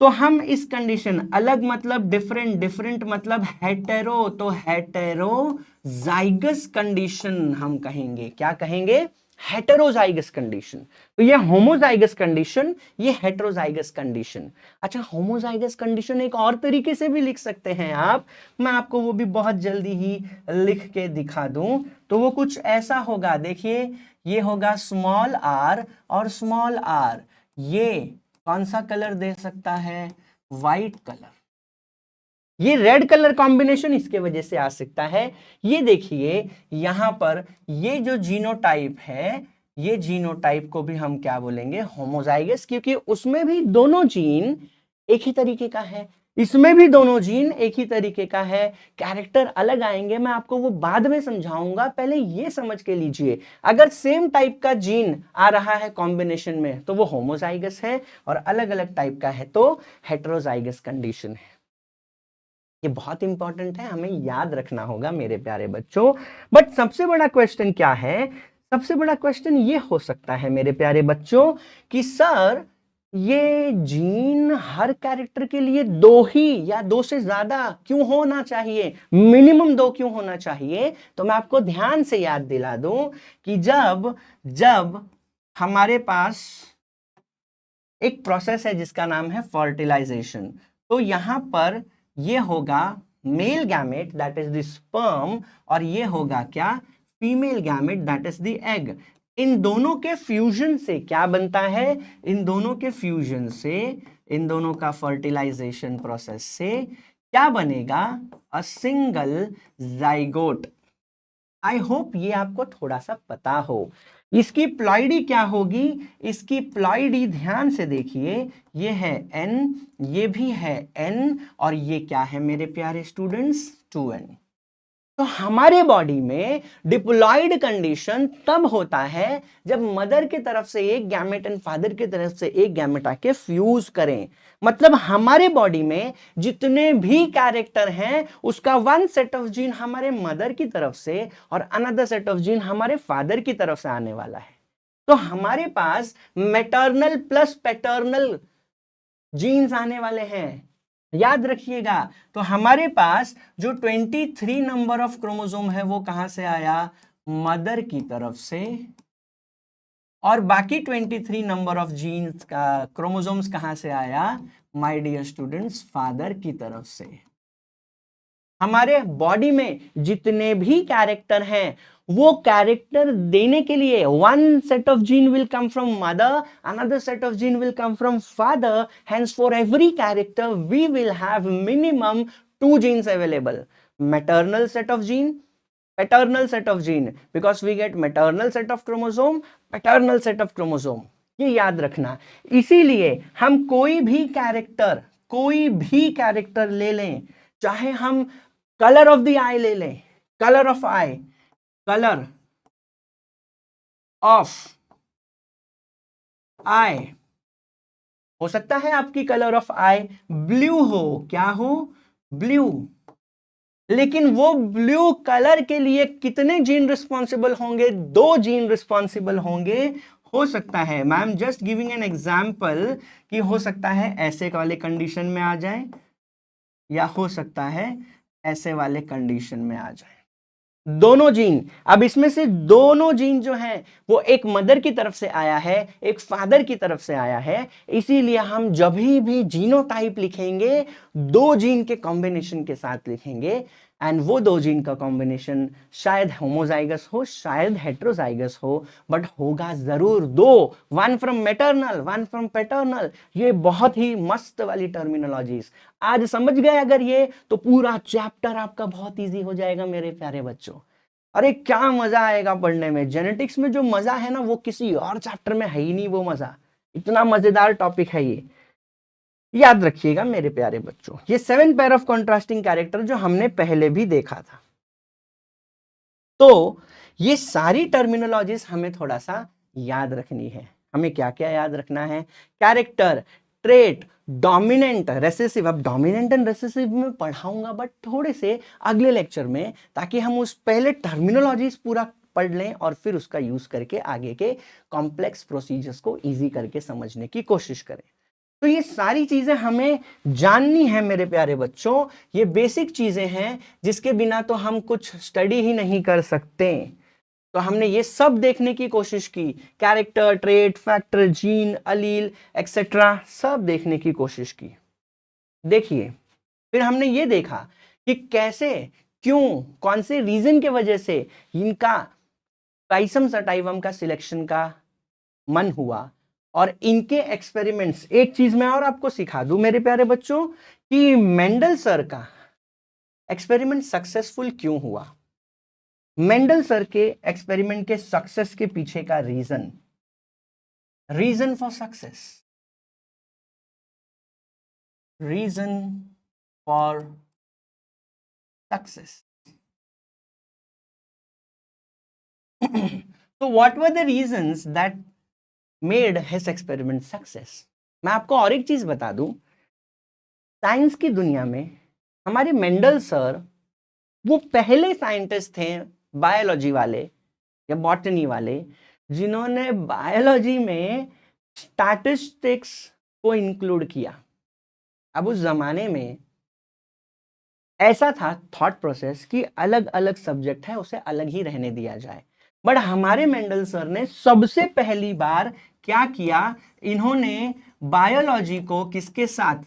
तो हम इस कंडीशन, अलग मतलब डिफरेंट, डिफरेंट मतलब हेटेरो, तो हेटेरोजाइगस कंडीशन हम कहेंगे। क्या कहेंगे? Heterozygous condition. तो ये होमोजाइगस कंडीशन, ये हेटेरोजाइगस कंडीशन। अच्छा, होमोजाइगस कंडीशन एक और तरीके से भी लिख सकते हैं आप, मैं आपको वो भी बहुत जल्दी ही लिख के दिखा दूं। तो वो कुछ ऐसा होगा, देखिए ये होगा स्मॉल आर और स्मॉल आर, ये कौन सा कलर दे सकता है? White colour. ये रेड कलर कॉम्बिनेशन इसके वजह से आ सकता है, ये देखिए यहां पर ये जो जीनोटाइप है, ये जीनोटाइप को भी हम क्या बोलेंगे? होमोजाइगस, क्योंकि उसमें भी दोनों जीन एक ही तरीके का है, इसमें भी दोनों जीन एक ही तरीके का है। कैरेक्टर अलग आएंगे, मैं आपको वो बाद में समझाऊंगा, पहले ये समझ के लीजिए, अगर सेम टाइप का जीन आ रहा है कॉम्बिनेशन में तो वो होमोजाइगस है, और अलग अलग टाइप का है तो हेटेरोजाइगस कंडीशन है। ये बहुत इंपॉर्टेंट है, हमें याद रखना होगा मेरे प्यारे बच्चों। बट सबसे बड़ा क्वेश्चन क्या है? सबसे बड़ा क्वेश्चन ये हो सकता है मेरे प्यारे बच्चों कि सर ये जीन हर कैरेक्टर के लिए दो ही या दो से ज्यादा क्यों होना चाहिए, मिनिमम दो क्यों होना चाहिए? तो मैं आपको ध्यान से याद दिला दूं कि जब जब हमारे पास एक प्रोसेस है जिसका नाम है फर्टिलाइजेशन, तो यहां पर ये होगा male gamete that is the sperm, और ये होगा क्या? Female gamete that is the egg. इन दोनों के फ्यूजन से क्या बनता है? इन दोनों के फ्यूजन से, इन दोनों का फर्टिलाइजेशन प्रोसेस से क्या बनेगा? A single zygote. I hope ये आपको थोड़ा सा पता हो। इसकी प्लॉइडी क्या होगी? इसकी प्लॉइडी ध्यान से देखिए, ये है n, ये भी है n, और ये क्या है मेरे प्यारे स्टूडेंट्स? 2n। तो हमारे बॉडी में डिप्लॉइड कंडीशन तब होता है जब मदर की तरफ से एक गैमेट एंड फादर की तरफ से एक गैमेट आके फ्यूज करें। मतलब हमारे बॉडी में जितने भी कैरेक्टर हैं उसका वन सेट ऑफ जीन हमारे मदर की तरफ से और अनदर सेट ऑफ जीन हमारे फादर की तरफ से आने वाला है। तो हमारे पास मैटरनल प्लस पैटर्नल जीन्स आने वाले हैं, याद रखिएगा। तो हमारे पास जो 23 नंबर ऑफ क्रोमोसोम है वो कहां से आया? मदर की तरफ से, और बाकी 23 नंबर ऑफ जीन्स का क्रोमोसोम्स कहां से आया माय डियर स्टूडेंट्स? फादर की तरफ से। हमारे बॉडी में जितने भी कैरेक्टर हैं वो कैरेक्टर देने के लिए one set of gene will come from mother, another set of gene will come from father, hence for every character we will have minimum 2 genes available, maternal set of gene, paternal set of gene, because we get maternal set of chromosome, paternal set of chromosome। ये याद रखना। इसीलिए हम कोई भी character ले लें, चाहे हम कलर ऑफ द आई ले लें, colour of eye, colour of eye हो सकता है आपकी कलर ऑफ आई ब्लू हो, क्या हो? ब्लू। लेकिन वो ब्लू कलर के लिए कितने जीन रिस्पॉन्सिबल होंगे? 2 जीन रिस्पॉन्सिबल होंगे। हो सकता है, मैं am just giving an example, कि हो सकता है ऐसे वाले कंडीशन में आ जाए, या हो सकता है ऐसे वाले कंडीशन में आ जाए। दोनों जीन, अब इसमें से दोनों जीन जो हैं वो एक मदर की तरफ से आया है, एक फादर की तरफ से आया है, इसीलिए हम जब भी जीनोटाइप लिखेंगे 2 जीन के कॉम्बिनेशन के साथ लिखेंगे, एंड वो 2 जीन का कॉम्बिनेशन शायद होमोजाइगस हो, शायद हेटेरोजाइगस हो, बट होगा जरूर 2, one from maternal, one from paternal. ये बहुत ही मस्त वाली टर्मिनोलॉजीज आज समझ गए अगर ये, तो पूरा चैप्टर आपका बहुत इजी हो जाएगा मेरे प्यारे बच्चों। अरे क्या मजा आएगा पढ़ने में। जेनेटिक्स में जो मजा है ना वो किसी और चैप्टर में है ही नहीं वो मजा। इतना मजेदार टॉपिक है ये, याद रखिएगा मेरे प्यारे बच्चों। ये 7 पेयर ऑफ कॉन्ट्रास्टिंग कैरेक्टर जो हमने पहले भी देखा था। तो ये सारी टर्मिनोलॉजीज हमें थोड़ा सा याद रखनी है। हमें क्या क्या याद रखना है? Character, trait, dominant, recessive. अब डोमिनेंट एंड रेसेसिव में पढ़ाऊंगा बट थोड़े से अगले लेक्चर में, ताकि हम उस पहले टर्मिनोलॉजीज पूरा पढ़ लें और फिर उसका यूज करके आगे के कॉम्प्लेक्स प्रोसीजर्स को इजी करके समझने की कोशिश करें। तो ये सारी चीजें हमें जाननी है मेरे प्यारे बच्चों। ये बेसिक चीजें हैं जिसके बिना तो हम कुछ स्टडी ही नहीं कर सकते। तो हमने ये सब देखने की कोशिश की, character, trait, factor, gene, allele etcetera, सब देखने की कोशिश की। देखिए, फिर हमने ये देखा कि कैसे, क्यों, कौन से रीजन के वजह से इनका काइसम सटाइवम का सिलेक्शन का मन हुआ, और इनके एक्सपेरिमेंट्स। एक चीज मैं और आपको सिखा दूं मेरे प्यारे बच्चों कि मेंडल सर का एक्सपेरिमेंट सक्सेसफुल क्यों हुआ। मेंडल सर के एक्सपेरिमेंट के सक्सेस के पीछे का reason for success, reason for success. तो what were the reasons that made his experiment success. मैं आपको और एक चीज बता दूं, साइंस की दुनिया में हमारे मेंडल सर वो पहले साइंटिस्ट थे, बायोलॉजी वाले या बॉटनी वाले, जिन्होंने बायोलॉजी में स्टैटिस्टिक्स को इंक्लूड किया। अब उस जमाने में ऐसा था थॉट प्रोसेस कि अलग अलग सब्जेक्ट है उसे अलग ही रहने दिया जाए। बट हमारे मेंडल सर ने सबसे पहली बार क्या किया, इन्होंने बायोलॉजी को किसके साथ,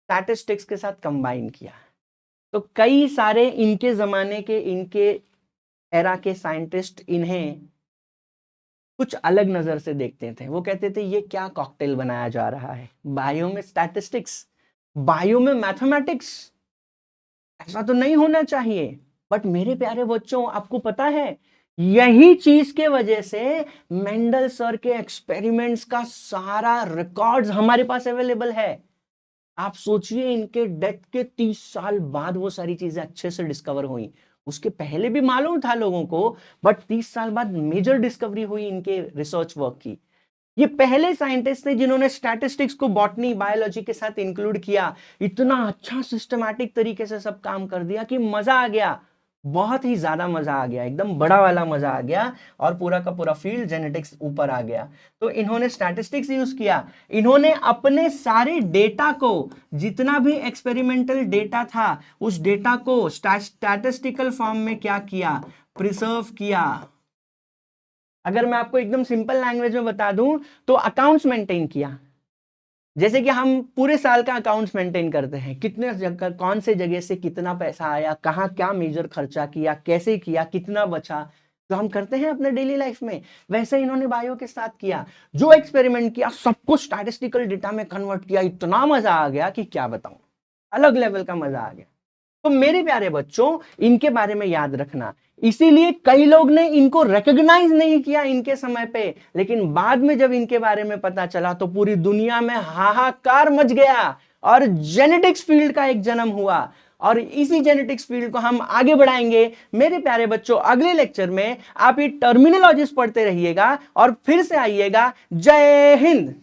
स्टैटिस्टिक्स के साथ कंबाइन किया। तो कई सारे इनके जमाने के, इनके एरा के साइंटिस्ट इन्हें कुछ अलग नजर से देखते थे। वो कहते थे ये क्या कॉकटेल बनाया जा रहा है, बायो में स्टैटिस्टिक्स, बायो में मैथमेटिक्स, ऐसा तो नहीं होना चाहिए। बट मेरे प्यारे बच्चों, आपको पता है यही चीज के वजह से मेंडल सर के एक्सपेरिमेंट्स का सारा रिकॉर्ड्स हमारे पास अवेलेबल है। आप सोचिए, इनके डेथ के 30 साल बाद वो सारी चीजें अच्छे से डिस्कवर हुई। उसके पहले भी मालूम था लोगों को, बट 30 साल बाद मेजर डिस्कवरी हुई इनके रिसर्च वर्क की। ये पहले साइंटिस्ट थे जिन्होंने स्टैटिस्टिक्स को बॉटनी, बायोलॉजी के साथ इंक्लूड किया। इतना अच्छा सिस्टमैटिक तरीके से सब काम कर दिया कि मजा आ गया, बहुत ही ज्यादा मजा आ गया, एकदम बड़ा वाला मजा आ गया, और पूरा का पूरा फील्ड जेनेटिक्स ऊपर आ गया। तो इन्होंने स्टैटिस्टिक्स यूज किया। इन्होंने अपने सारे डेटा को, जितना भी एक्सपेरिमेंटल डेटा था, उस डेटा को स्टैटिस्टिकल फॉर्म में क्या किया, प्रिजर्व किया। अगर मैं आपको एकदम सिंपल लैंग्वेज में बता दूं तो अकाउंट्स मेंटेन किया। जैसे कि हम पूरे साल का अकाउंट्स मेंटेन करते हैं, कितने जगह, कौन से जगह से कितना पैसा आया, कहाँ क्या मेजर खर्चा किया, कैसे किया, कितना बचा, जो हम करते हैं अपने डेली लाइफ में, वैसे इन्होंने बायो के साथ किया। जो एक्सपेरिमेंट किया सब कुछ स्टैटिस्टिकल डेटा में कन्वर्ट किया। इतना मजा आ गया कि क्या बताऊं, अलग लेवल का मजा आ गया। तो मेरे प्यारे बच्चों, इनके बारे में याद रखना। इसीलिए कई लोग ने इनको रिकॉग्नाइज नहीं किया इनके समय पे, लेकिन बाद में जब इनके बारे में पता चला तो पूरी दुनिया में हाहाकार मच गया और जेनेटिक्स फील्ड का एक जन्म हुआ। और इसी जेनेटिक्स फील्ड को हम आगे बढ़ाएंगे। मेरे प्यारे बच्चों, अगले लेक्चर में आप ये टर्मिनोलॉजीज पढ़ते रहिएगा और फिर से आइएगा। जय हिंद।